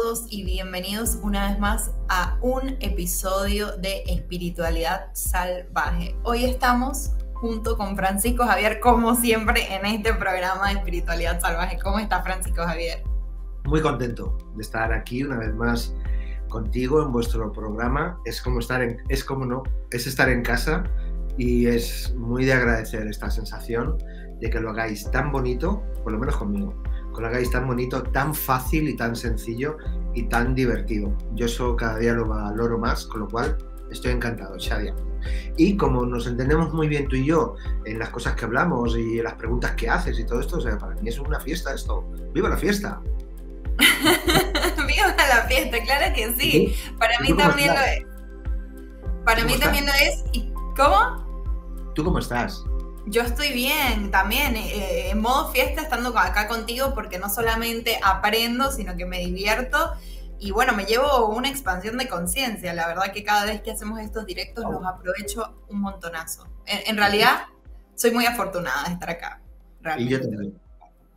todos y bienvenidos una vez más a un episodio de Espiritualidad Salvaje. Hoy estamos junto con Francisco Javier, como siempre, en este programa de Espiritualidad Salvaje. ¿Cómo está Francisco Javier? Muy contento de estar aquí una vez más contigo en vuestro programa. Es estar en casa y es muy de agradecer esta sensación de que lo hagáis tan bonito, por lo menos conmigo, que lo hagáis tan bonito, tan fácil y tan sencillo y tan divertido. Yo eso cada día lo valoro más, con lo cual estoy encantado, Shadia. Y como nos entendemos muy bien tú y yo en las cosas que hablamos y en las preguntas que haces y todo esto, o sea, para mí es una fiesta esto. ¡Viva la fiesta! ¡Viva la fiesta! Claro que sí. Para mí también lo es. Para mí también lo es. ¿Y cómo? ¿Tú cómo estás? Yo estoy bien, también en modo fiesta estando acá contigo, porque no solamente aprendo, sino que me divierto y bueno, me llevo una expansión de conciencia. La verdad que cada vez que hacemos estos directos los aprovecho un montonazo. En realidad, soy muy afortunada de estar acá. Realmente. Y yo también.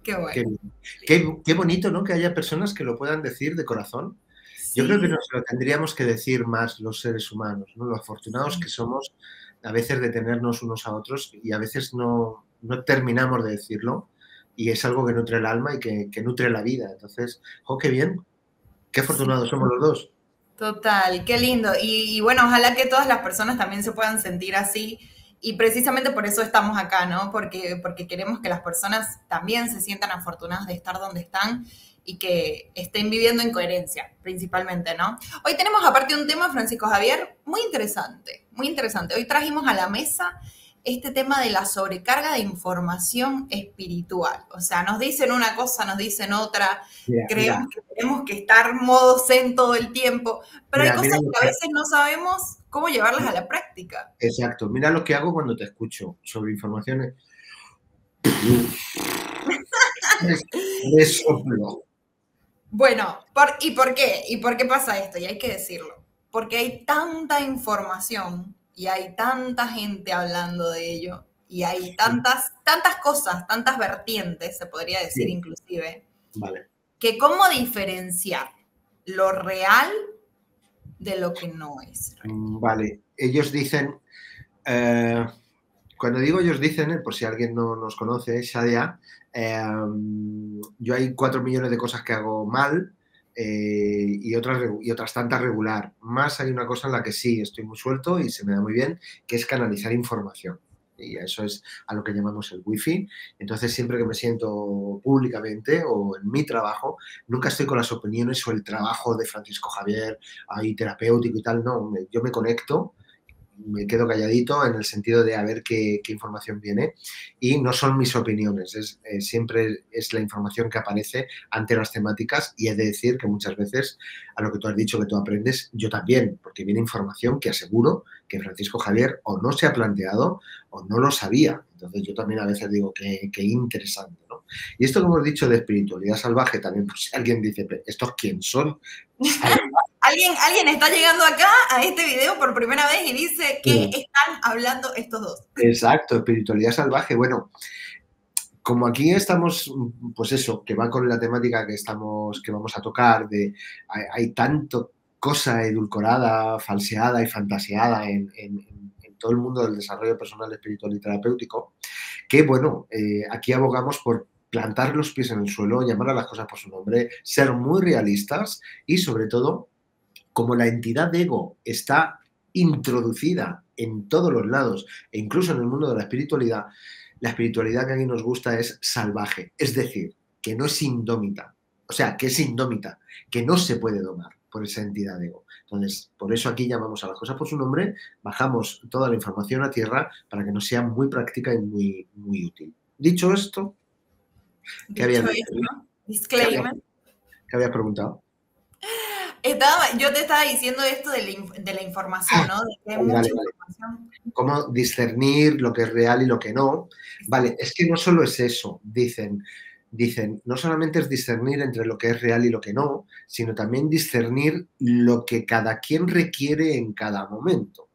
Qué bueno. Qué bonito, ¿no? Que haya personas que lo puedan decir de corazón. Sí. Yo creo que nos lo tendríamos que decir más los seres humanos, ¿no? Lo afortunados que somos a veces de tenernos unos a otros y a veces no terminamos de decirlo y es algo que nutre el alma y que nutre la vida. Entonces, ¡oh, qué bien! ¡Qué afortunados somos los dos! Total, qué lindo. Y bueno, ojalá que todas las personas también se puedan sentir así. Y precisamente por eso estamos acá, ¿no? Porque queremos que las personas también se sientan afortunadas de estar donde están y que estén viviendo en coherencia, principalmente, ¿no? Hoy tenemos aparte un tema, Francisco Javier, muy interesante, muy interesante. Hoy trajimos a la mesa este tema de la sobrecarga de información espiritual. O sea, nos dicen una cosa, nos dicen otra, creemos que tenemos que estar modo zen todo el tiempo, pero hay cosas que a veces no sabemos cómo llevarlas a la práctica. Exacto. Mira lo que hago cuando te escucho sobre informaciones. Resoplo. Bueno, ¿y por qué? ¿Y por qué pasa esto? Y hay que decirlo. Porque hay tanta información y hay tanta gente hablando de ello y hay tantas cosas, tantas vertientes, se podría decir inclusive, vale, que cómo diferenciar lo real de lo que no es real. Vale, ellos dicen, cuando digo ellos dicen, por si alguien no nos conoce, Shadia, yo hay 4 millones de cosas que hago mal y otras tantas regular. Más hay una cosa en la que sí estoy muy suelto y se me da muy bien, que es canalizar información. Y eso es a lo que llamamos el wifi. Entonces, siempre que me siento públicamente o en mi trabajo, nunca estoy con las opiniones o el trabajo de Francisco Javier, ahí terapéutico y tal, no. Yo me conecto, me quedo calladito en el sentido de a ver qué información viene y no son mis opiniones, siempre es la información que aparece ante las temáticas y he de decir que muchas veces a lo que tú has dicho que tú aprendes, yo también, porque viene información que aseguro que Francisco Javier o no se ha planteado o no lo sabía. Entonces yo también a veces digo que interesante, ¿no? Y esto que hemos dicho de espiritualidad salvaje también, pues si alguien dice, ¿estos quién son? Alguien está llegando acá a este video por primera vez y dice que están hablando estos dos. Exacto, espiritualidad salvaje. Bueno, como aquí estamos, pues eso, que va con la temática que vamos a tocar, hay tanto cosa edulcorada, falseada y fantaseada en todo el mundo del desarrollo personal, espiritual y terapéutico, que bueno, aquí abogamos por plantar los pies en el suelo, llamar a las cosas por su nombre, ser muy realistas y sobre todo, como la entidad de ego está introducida en todos los lados e incluso en el mundo de la espiritualidad que a mí nos gusta es salvaje, es decir, que no es indómita, o sea, que es indómita, que no se puede domar por esa entidad de ego. Entonces, por eso aquí llamamos a las cosas por su nombre, bajamos toda la información a tierra para que nos sea muy práctica y muy, muy útil. Dicho esto, ¿qué habías dicho? Disclaimer. ¿Qué habías preguntado? Yo te estaba diciendo esto de la información, ¿no? De que hay mucha información. Cómo discernir lo que es real y lo que no. Vale, es que no solo es eso, dicen, no solamente es discernir entre lo que es real y lo que no, sino también discernir lo que cada quien requiere en cada momento.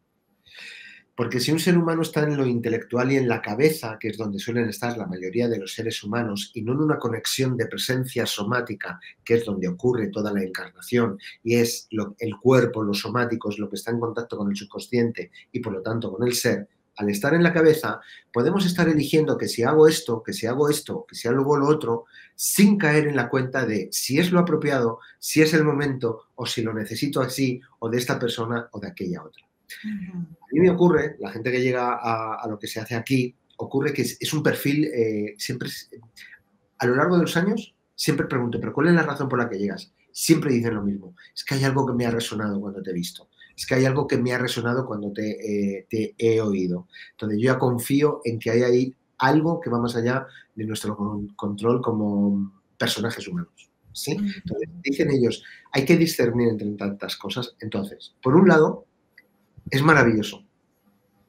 Porque si un ser humano está en lo intelectual y en la cabeza, que es donde suelen estar la mayoría de los seres humanos, y no en una conexión de presencia somática, que es donde ocurre toda la encarnación, y es el cuerpo, lo somático, es lo que está en contacto con el subconsciente y por lo tanto con el ser, al estar en la cabeza, podemos estar eligiendo que si hago esto, que si hago esto, que si hago lo otro, sin caer en la cuenta de si es lo apropiado, si es el momento, o si lo necesito así, o de esta persona o de aquella otra. Ujú. A mí me ocurre, la gente que llega a lo que se hace aquí, ocurre que es un perfil, siempre, a lo largo de los años, siempre pregunto, ¿pero cuál es la razón por la que llegas? Siempre dicen lo mismo, es que hay algo que me ha resonado cuando te he visto, es que hay algo que me ha resonado cuando te he oído. Entonces yo ya confío en que hay ahí algo que va más allá de nuestro control como personajes humanos. ¿Sí? Entonces, Ujú. dicen ellos, hay que discernir entre tantas cosas. Entonces, por un lado, es maravilloso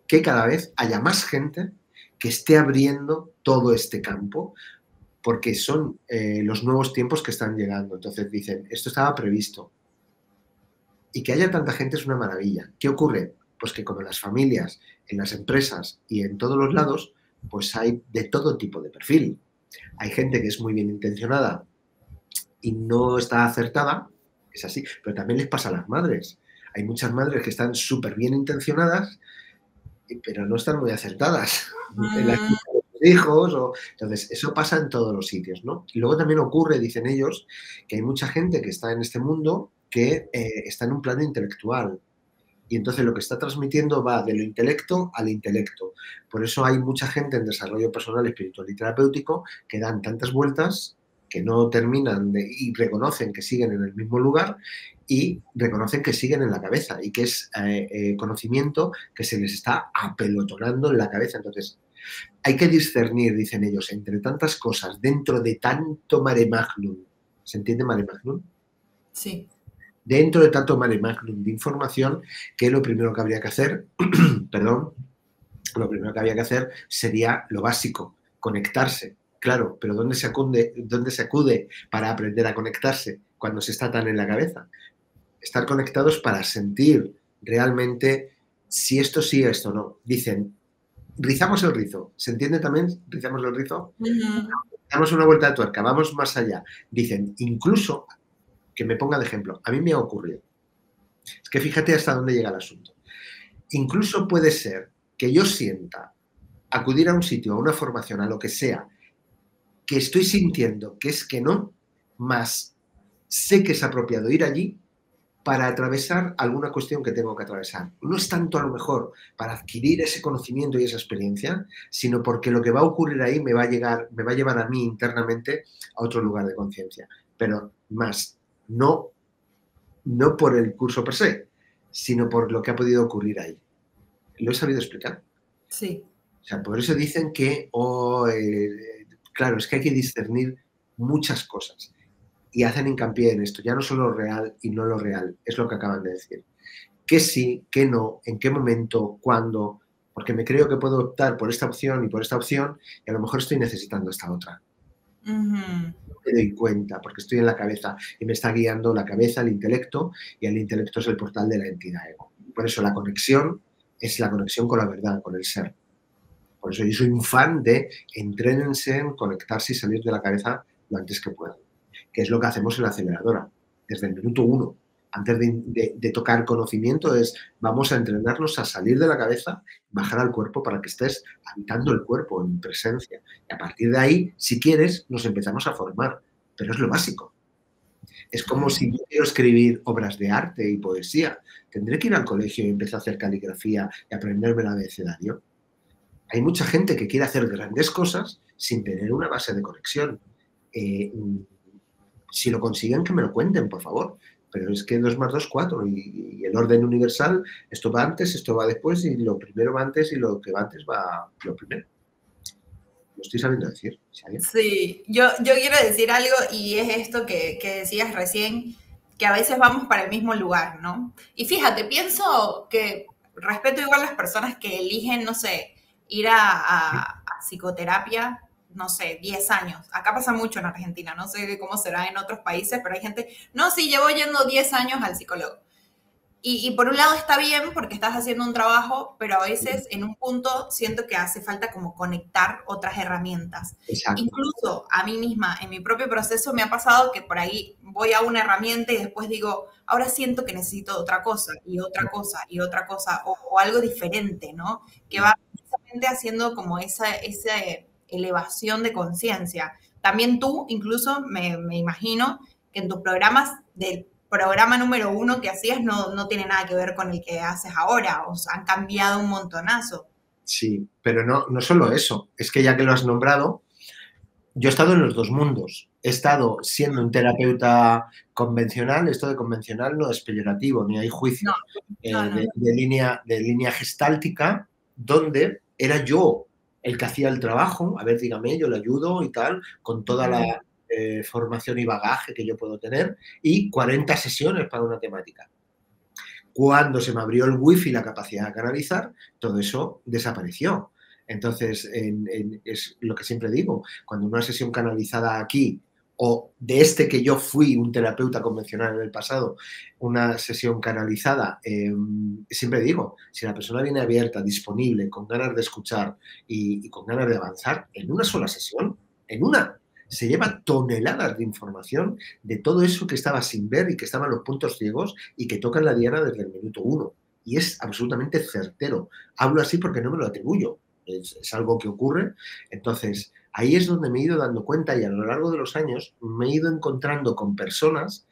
que cada vez haya más gente que esté abriendo todo este campo, porque son los nuevos tiempos que están llegando. Entonces dicen, esto estaba previsto. Y que haya tanta gente es una maravilla. ¿Qué ocurre? Pues que como en las familias, en las empresas y en todos los lados, pues hay de todo tipo de perfil. Hay gente que es muy bien intencionada y no está acertada, es así, pero también les pasa a las madres. Hay muchas madres que están súper bien intencionadas, pero no están muy acertadas en la Mm, crianza de los hijos. Entonces, eso pasa en todos los sitios, ¿no? Y luego también ocurre, dicen ellos, que hay mucha gente que está en este mundo que está en un plano intelectual. Y entonces lo que está transmitiendo va de lo intelecto al intelecto. Por eso hay mucha gente en desarrollo personal, espiritual y terapéutico que dan tantas vueltas que no terminan y reconocen que siguen en el mismo lugar y reconocen que siguen en la cabeza y que es conocimiento que se les está apelotonando en la cabeza. Entonces, hay que discernir, dicen ellos, entre tantas cosas dentro de tanto mare magnum. ¿Se entiende mare magnum? sí. Dentro de tanto mare magnum de información, que lo primero que habría que hacer, perdón, lo primero que había que hacer sería lo básico, conectarse. Claro, pero dónde se acude para aprender a conectarse cuando se está tan en la cabeza? Estar conectados para sentir realmente si esto sí, esto no. Dicen, rizamos el rizo. ¿Se entiende también? Rizamos el rizo. Ujú. Damos una vuelta de tuerca, vamos más allá. Dicen, incluso, que me ponga de ejemplo, a mí me ha ocurrido. Es que fíjate hasta dónde llega el asunto. Incluso puede ser que yo sienta acudir a un sitio, a una formación, a lo que sea, que estoy sintiendo que es que no, más sé que es apropiado ir allí para atravesar alguna cuestión que tengo que atravesar. No es tanto a lo mejor para adquirir ese conocimiento y esa experiencia, sino porque lo que va a ocurrir ahí me va a llevar a mí internamente a otro lugar de conciencia. Pero más, no, no por el curso per se, sino por lo que ha podido ocurrir ahí. ¿Lo he sabido explicar? Sí. O sea, por eso dicen que, claro, es que hay que discernir muchas cosas y hacen hincapié en esto, ya no solo lo real y no lo real, es lo que acaban de decir. ¿Qué sí, qué no, en qué momento, cuándo? Porque me creo que puedo optar por esta opción y por esta opción y a lo mejor estoy necesitando esta otra. Ujú. No me doy cuenta porque estoy en la cabeza y me está guiando la cabeza, el intelecto, y el intelecto es el portal de la entidad ego. Por eso la conexión es la conexión con la verdad, con el ser. Por eso yo soy un fan de entrénense en conectarse y salir de la cabeza lo antes que puedan, que es lo que hacemos en la aceleradora, desde el minuto uno. Antes de tocar conocimiento es, vamos a entrenarnos a salir de la cabeza, bajar al cuerpo para que estés habitando el cuerpo en presencia. Y a partir de ahí, si quieres, nos empezamos a formar, pero es lo básico. Es como si yo quiero escribir obras de arte y poesía. Tendré que ir al colegio y empezar a hacer caligrafía y aprenderme el abecedario. Hay mucha gente que quiere hacer grandes cosas sin tener una base de conexión. Eh, si lo consiguen, que me lo cuenten, por favor. Pero es que 2 más 2, 4. Y el orden universal, esto va antes, esto va después, y lo primero va antes y lo que va antes va lo primero. Lo estoy sabiendo decir, ¿sabes? Sí, yo quiero decir algo y es esto que decías recién, que a veces vamos para el mismo lugar, ¿no? Y fíjate, pienso que respeto igual a las personas que eligen, no sé, ir a psicoterapia, no sé, 10 años. Acá pasa mucho en Argentina, no sé cómo será en otros países, pero hay gente, no, sí, llevo yendo 10 años al psicólogo. Y por un lado está bien porque estás haciendo un trabajo, pero a veces en un punto siento que hace falta como conectar otras herramientas. Exacto. Incluso a mí misma, en mi propio proceso, me ha pasado que por ahí voy a una herramienta y después digo, ahora siento que necesito otra cosa y otra cosa y otra cosa o algo diferente, ¿no? Que va precisamente haciendo como esa elevación de conciencia. También tú, incluso, me imagino que en tus programas del programa número 1 que hacías no tiene nada que ver con el que haces ahora, o sea, han cambiado un montonazo. Sí, pero no solo eso, es que ya que lo has nombrado, yo he estado en los dos mundos. He estado siendo un terapeuta convencional, esto de convencional no es peyorativo, ni hay No, juicio, no, no, no. de línea gestáltica, donde era yo el que hacía el trabajo, a ver, dígame, yo le ayudo y tal, con toda la formación y bagaje que yo puedo tener, y 40 sesiones para una temática. Cuando se me abrió el wifi y la capacidad de canalizar, todo eso desapareció. Entonces, es lo que siempre digo, cuando una sesión canalizada aquí, o de este que yo fui un terapeuta convencional en el pasado, una sesión canalizada, siempre digo, si la persona viene abierta, disponible, con ganas de escuchar y con ganas de avanzar, en una sola sesión, en una, se lleva toneladas de información de todo eso que estaba sin ver y que estaban los puntos ciegos y que tocan la diana desde el minuto 1. Y es absolutamente certero. Hablo así porque no me lo atribuyo. Es algo que ocurre. Entonces, ahí es donde me he ido dando cuenta y a lo largo de los años me he ido encontrando con personas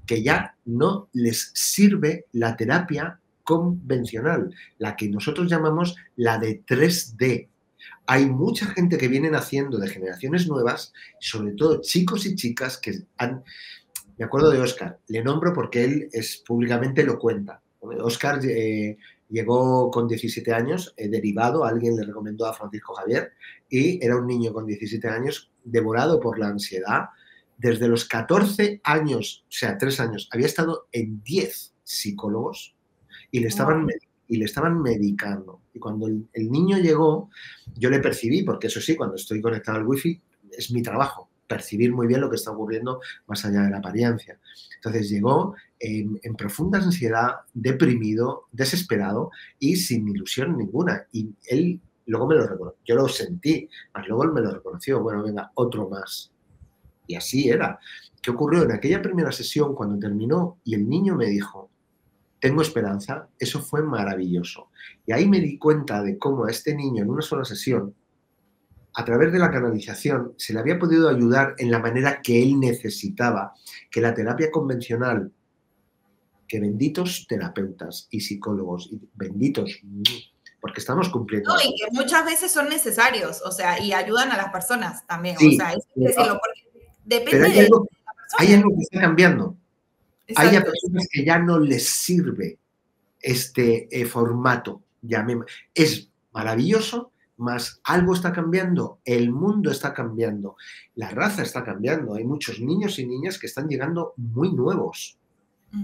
que ya no les sirve la terapia convencional, la que nosotros llamamos la de 3D. Hay mucha gente que vienen haciendo de generaciones nuevas, sobre todo chicos y chicas que han... Me acuerdo de Óscar, le nombro porque él públicamente lo cuenta. Óscar llegó con 17 años, derivado, alguien le recomendó a Francisco Javier, y era un niño con 17 años devorado por la ansiedad. Desde los 14 años, o sea, 3 años, había estado en 10 psicólogos y Wow. y le estaban medicando. Y cuando el niño llegó, yo le percibí, porque eso sí, cuando estoy conectado al wifi, es mi trabajo, percibir muy bien lo que está ocurriendo más allá de la apariencia. Entonces llegó en profunda ansiedad, deprimido, desesperado y sin ilusión ninguna. Y él luego me lo reconoció, yo lo sentí, mas luego él me lo reconoció, bueno, venga, otro más. Y así era. ¿Qué ocurrió? En aquella primera sesión, cuando terminó y el niño me dijo, tengo esperanza, eso fue maravilloso. Y ahí me di cuenta de cómo a este niño en una sola sesión, a través de la canalización, se le había podido ayudar en la manera que él necesitaba, que la terapia convencional, que benditos terapeutas y psicólogos, y benditos, porque estamos cumpliendo No, y algo. que muchas veces son necesarios, o sea, y ayudan a las personas también, o Sí, sea, eso hay que decirlo, porque pero depende de la hay persona. algo que está cambiando. Hay a Exacto. personas que ya no les sirve este formato. Es maravilloso, mas algo está cambiando, el mundo está cambiando, la raza está cambiando. Hay muchos niños y niñas que están llegando muy nuevos,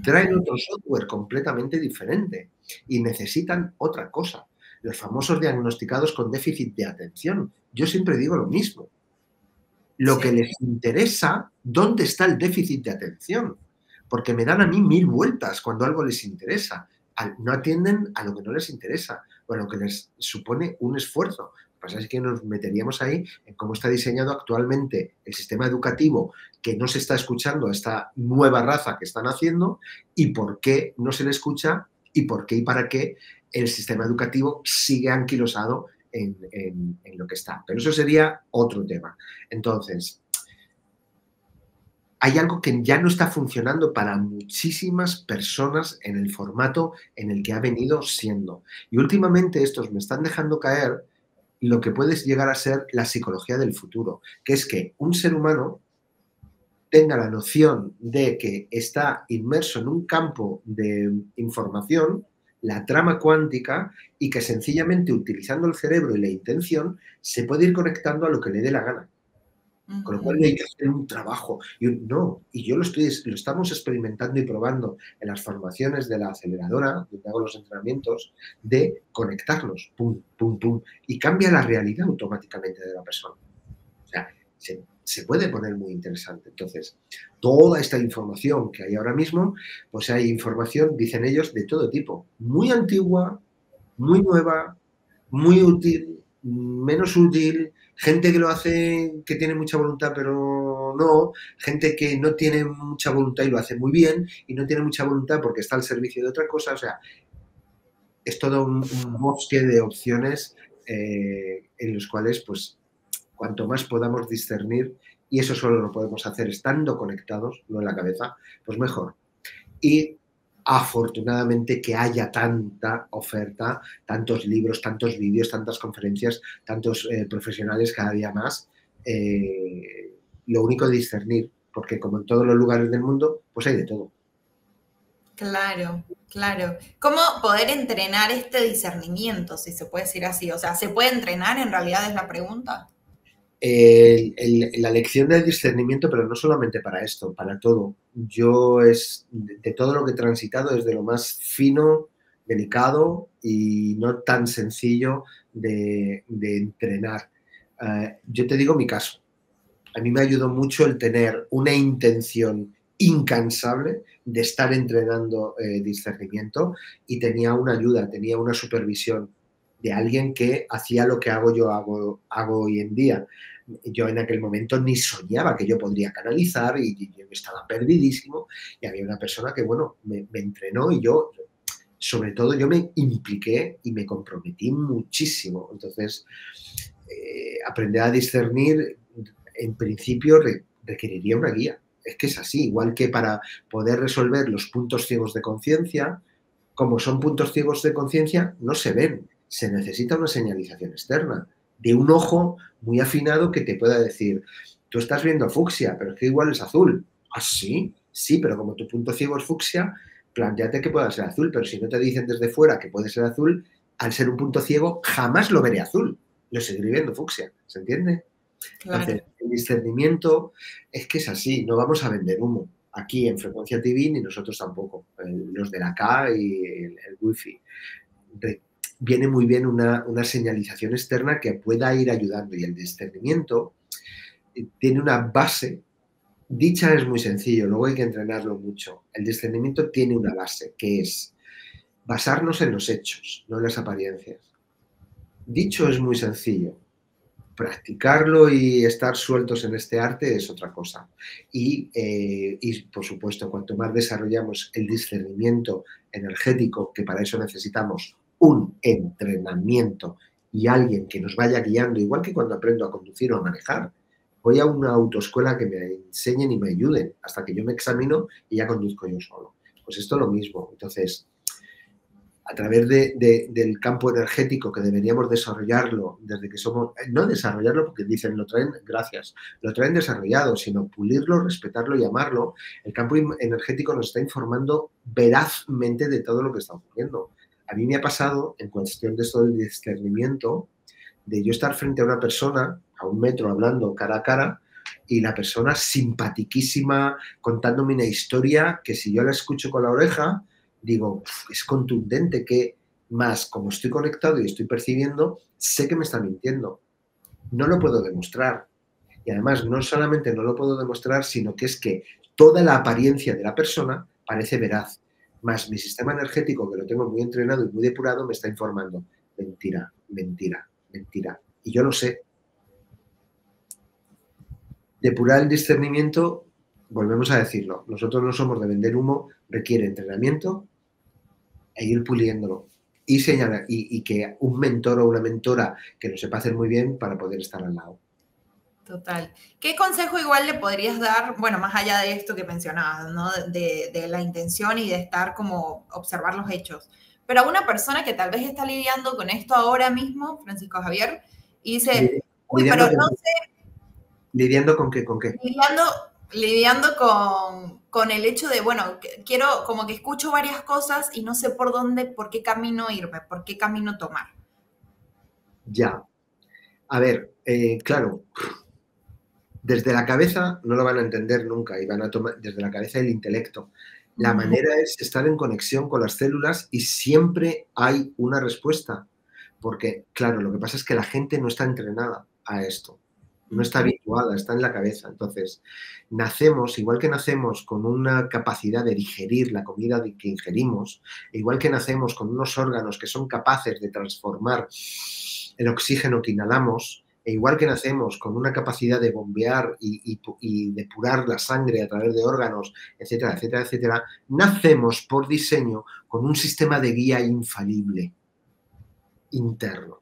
traen Ujú. otro software completamente diferente y necesitan otra cosa. Los famosos diagnosticados con déficit de atención. Yo siempre digo lo mismo. Lo que Sí. les interesa, ¿dónde está el déficit de atención? Porque me dan a mí 1000 vueltas cuando algo les interesa. No atienden a lo que no les interesa o a lo que les supone un esfuerzo. Lo que pasa es que nos meteríamos ahí en cómo está diseñado actualmente el sistema educativo, que no se está escuchando a esta nueva raza que están haciendo, y por qué no se le escucha y por qué y para qué el sistema educativo sigue anquilosado en lo que está. Pero eso sería otro tema. Entonces, hay algo que ya no está funcionando para muchísimas personas en el formato en el que ha venido siendo. Y últimamente estos me están dejando caer lo que puede llegar a ser la psicología del futuro, que es que un ser humano tenga la noción de que está inmerso en un campo de información, la trama cuántica, y que sencillamente utilizando el cerebro y la intención se puede ir conectando a lo que le dé la gana. Con lo cual no Ujú. hay que hacer un trabajo. No, y yo lo estamos experimentando y probando en las formaciones de la aceleradora, donde hago los entrenamientos, de conectarnos, pum, pum, pum, y cambia la realidad automáticamente de la persona. O sea, se puede poner muy interesante. Entonces, toda esta información que hay ahora mismo, pues hay información, dicen ellos, de todo tipo. Muy antigua, muy nueva, muy útil, menos útil, gente que lo hace, que tiene mucha voluntad, pero no, gente que no tiene mucha voluntad y lo hace muy bien, y no tiene mucha voluntad porque está al servicio de otra cosa. O sea, es todo un bosque de opciones en los cuales, pues, cuanto más podamos discernir, y eso solo lo podemos hacer estando conectados, no en la cabeza, pues mejor. Y afortunadamente que haya tanta oferta, tantos libros, tantos vídeos, tantas conferencias, tantos profesionales cada día más. Lo único es discernir, porque como en todos los lugares del mundo, pues hay de todo. Claro, claro. ¿Cómo poder entrenar este discernimiento, si se puede decir así? O sea, ¿se puede entrenar en realidad es la pregunta? La lección del discernimiento, pero no solamente para esto, para todo. Yo es de todo lo que he transitado, es de lo más fino, delicado y no tan sencillo de entrenar. Yo te digo mi caso. A mí me ayudó mucho el tener una intención incansable de estar entrenando discernimiento, y tenía una ayuda, tenía una supervisión de alguien que hacía lo que hago hoy en día. Yo en aquel momento ni soñaba que yo podría canalizar, y yo estaba perdidísimo, y había una persona que, bueno, me entrenó, y yo, sobre todo, yo me impliqué y me comprometí muchísimo. Entonces, aprender a discernir, en principio, requeriría una guía. Es que es así, igual que para poder resolver los puntos ciegos de conciencia, como son puntos ciegos de conciencia, no se ven. Se necesita una señalización externa de un ojo muy afinado que te pueda decir, tú estás viendo fucsia, pero es que igual es azul. ¿Ah, sí? Sí, pero como tu punto ciego es fucsia, planteate que pueda ser azul, pero si no te dicen desde fuera que puede ser azul, al ser un punto ciego, jamás lo veré azul. Lo seguiré viendo fucsia, ¿se entiende? Claro. Entonces, el discernimiento es que es así, no vamos a vender humo aquí en Frecuencia TV, ni nosotros tampoco, los de la K y el Wi-Fi. Viene muy bien una señalización externa que pueda ir ayudando, y el discernimiento tiene una base. Dicha es muy sencillo, luego hay que entrenarlo mucho. El discernimiento tiene una base, que es basarnos en los hechos, no en las apariencias. Dicho es muy sencillo. Practicarlo y estar sueltos en este arte es otra cosa. Y, por supuesto, cuanto más desarrollamos el discernimiento energético, que para eso necesitamos un entrenamiento y alguien que nos vaya guiando, igual que cuando aprendo a conducir o a manejar. Voy a una autoescuela que me enseñen y me ayuden hasta que yo me examino y ya conduzco yo solo. Pues esto es lo mismo. Entonces, a través del campo energético, que deberíamos desarrollarlo desde que somos, no desarrollarlo porque dicen lo traen, gracias, lo traen desarrollado, sino pulirlo, respetarlo y amarlo. El campo energético nos está informando verazmente de todo lo que está ocurriendo. A mí me ha pasado, en cuestión de esto del discernimiento, de yo estar frente a una persona, a 1 metro, hablando cara a cara, y la persona simpatiquísima, contándome una historia que, si yo la escucho con la oreja, digo, es contundente, que más, como estoy conectado y estoy percibiendo, sé que me está mintiendo. No lo puedo demostrar. Y además, no solamente no lo puedo demostrar, sino que es que toda la apariencia de la persona parece veraz. Más mi sistema energético, que lo tengo muy entrenado y muy depurado, me está informando, mentira, mentira, mentira. Y yo lo sé. Depurar el discernimiento, volvemos a decirlo, nosotros no somos de vender humo, requiere entrenamiento e ir puliéndolo. Y señalar, y que un mentor o una mentora que lo sepa hacer muy bien para poder estar al lado. Total. ¿Qué consejo igual le podrías dar, bueno, más allá de esto que mencionabas, ¿no? De la intención y de estar como observar los hechos. Pero a una persona que tal vez está lidiando con esto ahora mismo, Francisco Javier, y dice, uy, pero ¿Lidiando con no qué? sé, ¿Lidiando con qué? ¿Con qué? lidiando con el hecho de, bueno, quiero, como que escucho varias cosas y no sé por dónde, por qué camino irme, por qué camino tomar. Ya. A ver, claro, desde la cabeza no lo van a entender nunca, y van a tomar desde la cabeza el intelecto. La manera es estar en conexión con las células, y siempre hay una respuesta. Porque, claro, lo que pasa es que la gente no está entrenada a esto, no está habituada. situada, está en la cabeza. Entonces, nacemos, igual que nacemos con una capacidad de digerir la comida que ingerimos, igual que nacemos con unos órganos que son capaces de transformar el oxígeno que inhalamos, e igual que nacemos con una capacidad de bombear y depurar la sangre a través de órganos, etcétera, etcétera, etcétera, nacemos por diseño con un sistema de guía infalible, interno.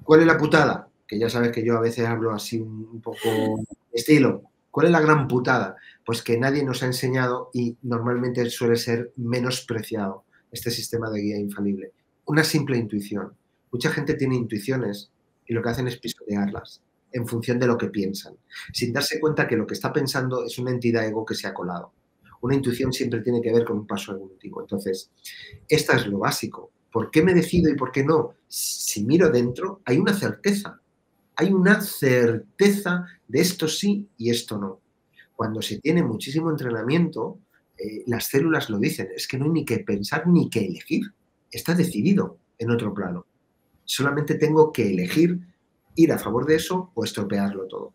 ¿Cuál es la putada? Que ya sabes que yo a veces hablo así un poco estilo. ¿Cuál es la gran putada? Pues que nadie nos ha enseñado y normalmente suele ser menospreciado este sistema de guía infalible. Una simple intuición. Mucha gente tiene intuiciones y lo que hacen es pisotearlas en función de lo que piensan, sin darse cuenta que lo que está pensando es una entidad ego que se ha colado. Una intuición siempre tiene que ver con un paso evolutivo. Entonces, esta es lo básico. ¿Por qué me decido y por qué no? Si miro dentro, hay una certeza. Hay una certeza de esto sí y esto no. Cuando se tiene muchísimo entrenamiento, las células lo dicen. Es que no hay ni que pensar ni que elegir. Está decidido en otro plano. Solamente tengo que elegir ir a favor de eso o estropearlo todo.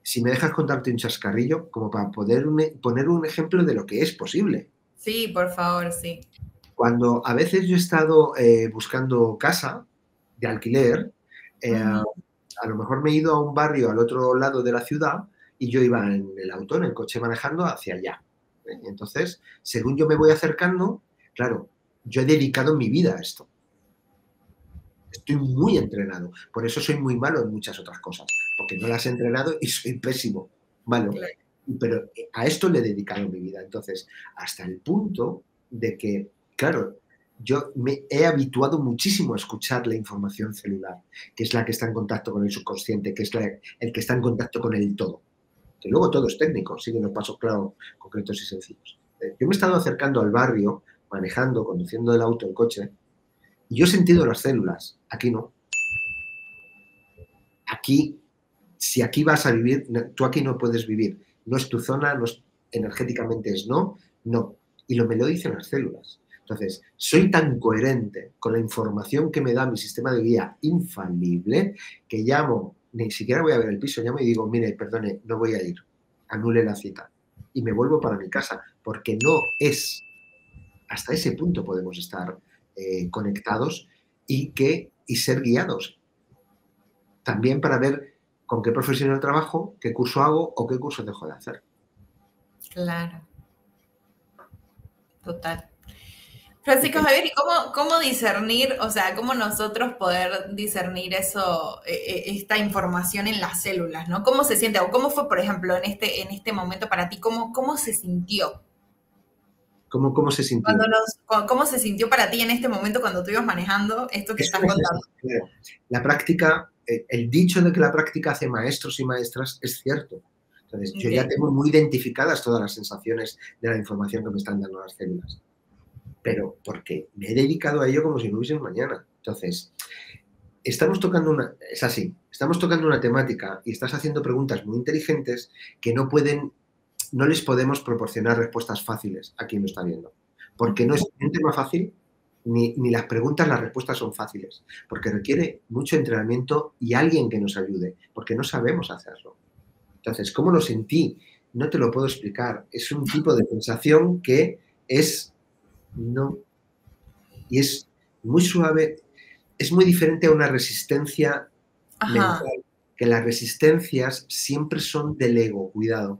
Si me dejas contarte un chascarrillo, como para poder poner un ejemplo de lo que es posible. Sí, por favor, sí. Cuando a veces yo he estado buscando casa de alquiler, a lo mejor me he ido a un barrio al otro lado de la ciudad y yo iba en el auto, en el coche manejando hacia allá. Entonces, según yo me voy acercando, claro, yo he dedicado mi vida a esto. Estoy muy entrenado. Por eso soy muy malo en muchas otras cosas, porque no las he entrenado y soy pésimo. Malo. Claro. Pero a esto le he dedicado mi vida. Entonces, hasta el punto de que, claro, yo me he habituado muchísimo a escuchar la información celular, que es la que está en contacto con el subconsciente, que es el que está en contacto con el todo. Que luego todo es técnico, siguen los pasos claros, concretos y sencillos. Yo me he estado acercando al barrio, manejando, conduciendo el auto, el coche, y yo he sentido las células. Aquí no. Aquí, si aquí vas a vivir, tú aquí no puedes vivir. No es tu zona, no es, energéticamente es no. Y me lo dicen las células. Entonces, soy tan coherente con la información que me da mi sistema de guía infalible que llamo, ni siquiera voy a ver el piso, llamo y digo, mire, perdone, no voy a ir, anule la cita. Y me vuelvo para mi casa, porque no es. Hasta ese punto podemos estar conectados y ser guiados. También para ver con qué profesional trabajo, qué curso hago o qué curso dejo de hacer. Claro. Total. Francisco Javier, ¿y cómo discernir, o sea, cómo nosotros poder discernir eso, esta información en las células, ¿no? ¿Cómo se siente? O cómo fue, por ejemplo, en este momento para ti, cómo se sintió? ¿Cómo se sintió? ¿Cómo se sintió para ti en este momento cuando tú ibas manejando esto que estás contando? La práctica, el dicho de que la práctica hace maestros y maestras es cierto. Entonces, yo ya tengo muy identificadas todas las sensaciones de la información que me están dando las células. Pero porque me he dedicado a ello como si no hubiese un mañana. Entonces, estamos tocando una temática y estás haciendo preguntas muy inteligentes que no les podemos proporcionar respuestas fáciles a quien lo está viendo. Porque no es un tema fácil, ni las preguntas, las respuestas son fáciles. Porque requiere mucho entrenamiento y alguien que nos ayude, porque no sabemos hacerlo. Entonces, ¿cómo lo sentí? No te lo puedo explicar. Es un tipo de sensación que es no. Y es muy suave, es muy diferente a una resistencia mental, que las resistencias siempre son del ego, cuidado,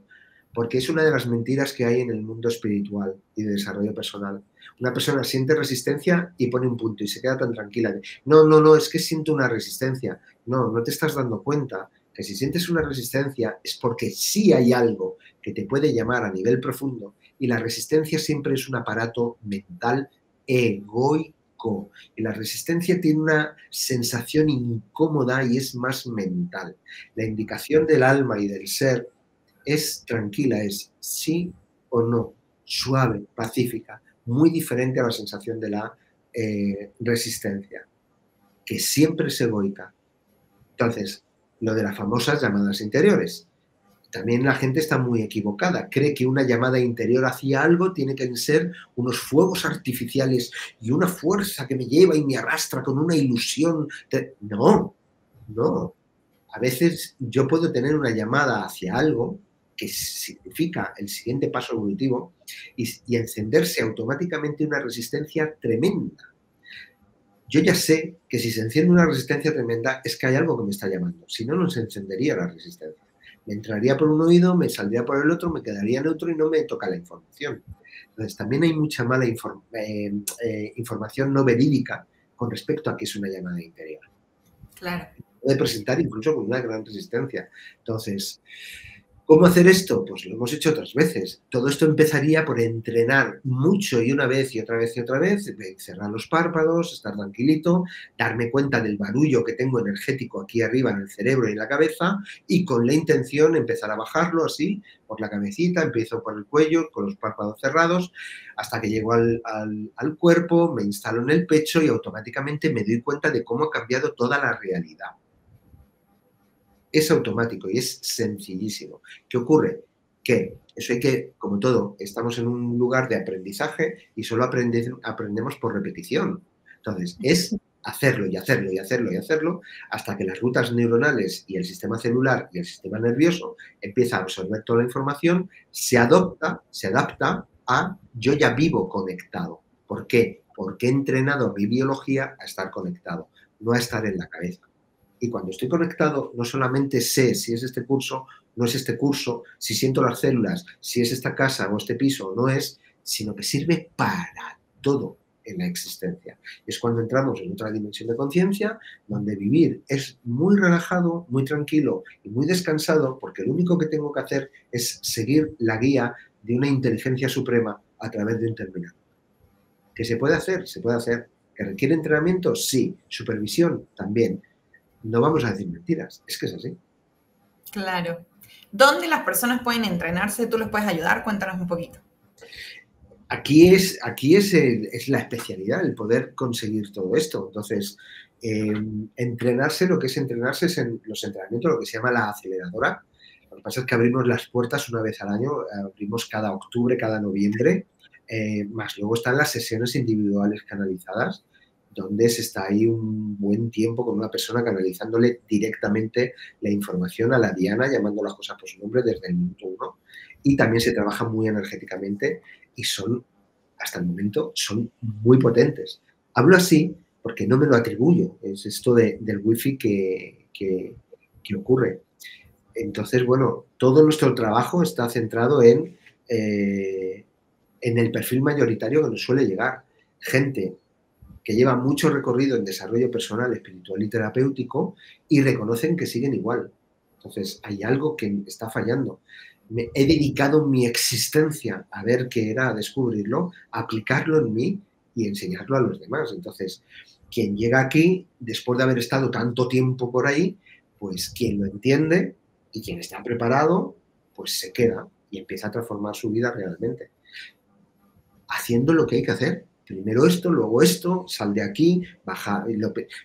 porque es una de las mentiras que hay en el mundo espiritual y de desarrollo personal. Una persona siente resistencia y pone un punto y se queda tan tranquila. No, es que siento una resistencia. No te estás dando cuenta que si sientes una resistencia es porque sí hay algo que te puede llamar a nivel profundo y la resistencia siempre es un aparato mental egoico. Y la resistencia tiene una sensación incómoda y es más mental. La indicación del alma y del ser es tranquila, es sí o no, suave, pacífica, muy diferente a la sensación de la resistencia, que siempre es egoica. Entonces, lo de las famosas llamadas interiores. También la gente está muy equivocada. Cree que una llamada interior hacia algo tiene que ser unos fuegos artificiales y una fuerza que me lleva y me arrastra con una ilusión. No. A veces yo puedo tener una llamada hacia algo que significa el siguiente paso evolutivo y encenderse automáticamente una resistencia tremenda. Yo ya sé que si se enciende una resistencia tremenda es que hay algo que me está llamando, si no, no se encendería la resistencia. Me entraría por un oído, me saldría por el otro, me quedaría neutro y no me toca la información. Entonces, también hay mucha mala información no verídica con respecto a qué es una llamada interior. Claro. Puede presentar incluso con una gran resistencia. Entonces, ¿cómo hacer esto? Pues lo hemos hecho otras veces. Todo esto empezaría por entrenar mucho y una vez y otra vez y otra vez, cerrar los párpados, estar tranquilito, darme cuenta del barullo que tengo energético aquí arriba en el cerebro y en la cabeza y con la intención empezar a bajarlo así por la cabecita, empiezo por el cuello con los párpados cerrados hasta que llego al cuerpo, me instalo en el pecho y automáticamente me doy cuenta de cómo ha cambiado toda la realidad. Es automático y es sencillísimo. ¿Qué ocurre? Que eso hay que, como todo, estamos en un lugar de aprendizaje y solo aprendemos por repetición. Entonces, es hacerlo y hacerlo y hacerlo y hacerlo hasta que las rutas neuronales y el sistema celular y el sistema nervioso empieza a absorber toda la información, se adapta a yo ya vivo conectado. ¿Por qué? Porque he entrenado mi biología a estar conectado, no a estar en la cabeza. Y cuando estoy conectado, no solamente sé si es este curso, no es este curso, si siento las células, si es esta casa o este piso o no es, sino que sirve para todo en la existencia. Es cuando entramos en otra dimensión de conciencia, donde vivir es muy relajado, muy tranquilo y muy descansado, porque lo único que tengo que hacer es seguir la guía de una inteligencia suprema a través de un terminal. ¿Que se puede hacer? Se puede hacer. ¿Que requiere entrenamiento? Sí. Supervisión también. No vamos a decir mentiras, es que es así. Claro. ¿Dónde las personas pueden entrenarse? ¿Tú les puedes ayudar? Cuéntanos un poquito. Aquí es la especialidad, el poder conseguir todo esto. Entonces, entrenarse, lo que es entrenarse es en los entrenamientos, lo que se llama la aceleradora. Lo que pasa es que abrimos las puertas una vez al año, abrimos cada octubre, cada noviembre, más luego están las sesiones individuales canalizadas, donde se está ahí un buen tiempo con una persona canalizándole directamente la información a la diana, llamando las cosas por su nombre desde el minuto 1. Y también se trabaja muy energéticamente y son, hasta el momento, son muy potentes. Hablo así porque no me lo atribuyo, es esto del wifi que ocurre. Entonces, bueno, todo nuestro trabajo está centrado en el perfil mayoritario que nos suele llegar. Gente que lleva mucho recorrido en desarrollo personal, espiritual y terapéutico y reconocen que siguen igual. Entonces, hay algo que está fallando. He dedicado mi existencia a ver qué era, a descubrirlo, a aplicarlo en mí y enseñarlo a los demás. Entonces, quien llega aquí, después de haber estado tanto tiempo por ahí, pues quien lo entiende y quien está preparado, pues se queda y empieza a transformar su vida realmente. Haciendo lo que hay que hacer. Primero esto, luego esto, sal de aquí, baja,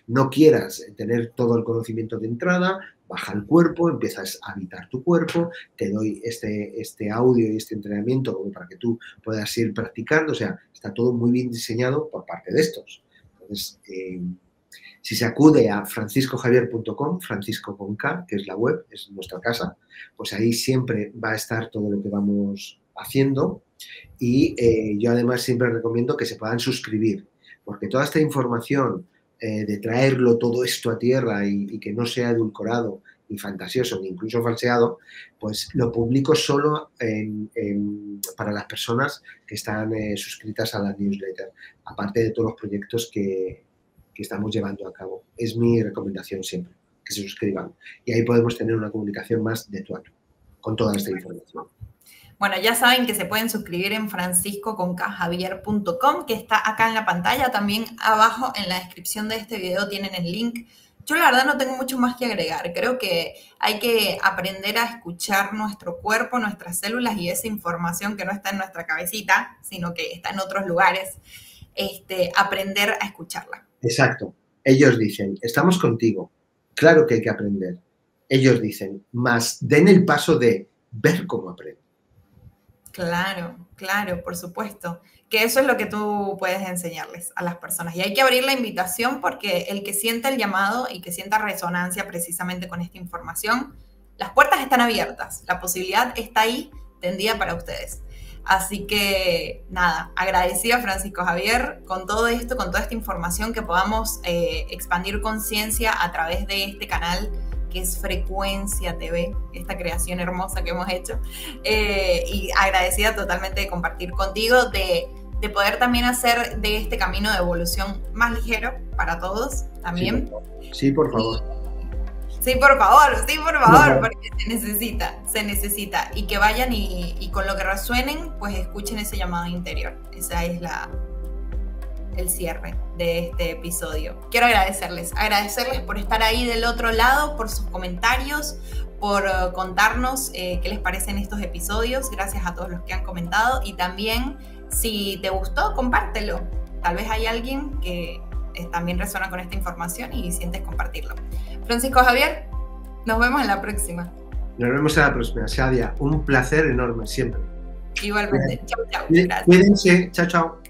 no quieras tener todo el conocimiento de entrada, baja el cuerpo, empiezas a habitar tu cuerpo, te doy este audio y este entrenamiento como para que tú puedas ir practicando, o sea, está todo muy bien diseñado por parte de estos. Entonces, si se acude a franciscojavier.com, Francisco con K, que es la web, es nuestra casa, pues ahí siempre va a estar todo lo que vamos haciendo. Y yo además siempre recomiendo que se puedan suscribir, porque toda esta información de traerlo todo esto a tierra y que no sea edulcorado, ni fantasioso, ni incluso falseado, pues lo publico solo para las personas que están suscritas a la newsletter, aparte de todos los proyectos que estamos llevando a cabo. Es mi recomendación siempre, que se suscriban. Y ahí podemos tener una comunicación más de tú a tú, con toda esta información. Bueno, ya saben que se pueden suscribir en franciscoconcajavier.com, que está acá en la pantalla. También abajo en la descripción de este video tienen el link. Yo la verdad no tengo mucho más que agregar. Creo que hay que aprender a escuchar nuestro cuerpo, nuestras células y esa información que no está en nuestra cabecita, sino que está en otros lugares. Aprender a escucharla. Exacto. Ellos dicen, estamos contigo. Claro que hay que aprender. Ellos dicen, más den el paso de ver cómo aprenden. Claro, claro, por supuesto. Que eso es lo que tú puedes enseñarles a las personas. Y hay que abrir la invitación porque el que sienta el llamado y que sienta resonancia precisamente con esta información, las puertas están abiertas, la posibilidad está ahí tendida para ustedes. Así que nada, agradecida Francisco Javier con todo esto, con toda esta información, que podamos expandir conciencia a través de este canal que es Frecuencia TV, esta creación hermosa que hemos hecho. Y agradecida totalmente de compartir contigo, de poder también hacer de este camino de evolución más ligero para todos también. Sí, por favor. Sí, por favor, porque se necesita. Y que vayan y con lo que resuenen, pues escuchen ese llamado interior. Esa es el cierre de este episodio. Quiero agradecerles por estar ahí del otro lado, por sus comentarios, por contarnos qué les parecen estos episodios. Gracias a todos los que han comentado, y también si te gustó, compártelo. Tal vez hay alguien que también resuena con esta información y sientes compartirlo. Francisco Javier, nos vemos en la próxima. Nos vemos en la próxima, Shadia. Un placer enorme siempre. Igualmente. Chau, chau. Cuídense. Chao, chao.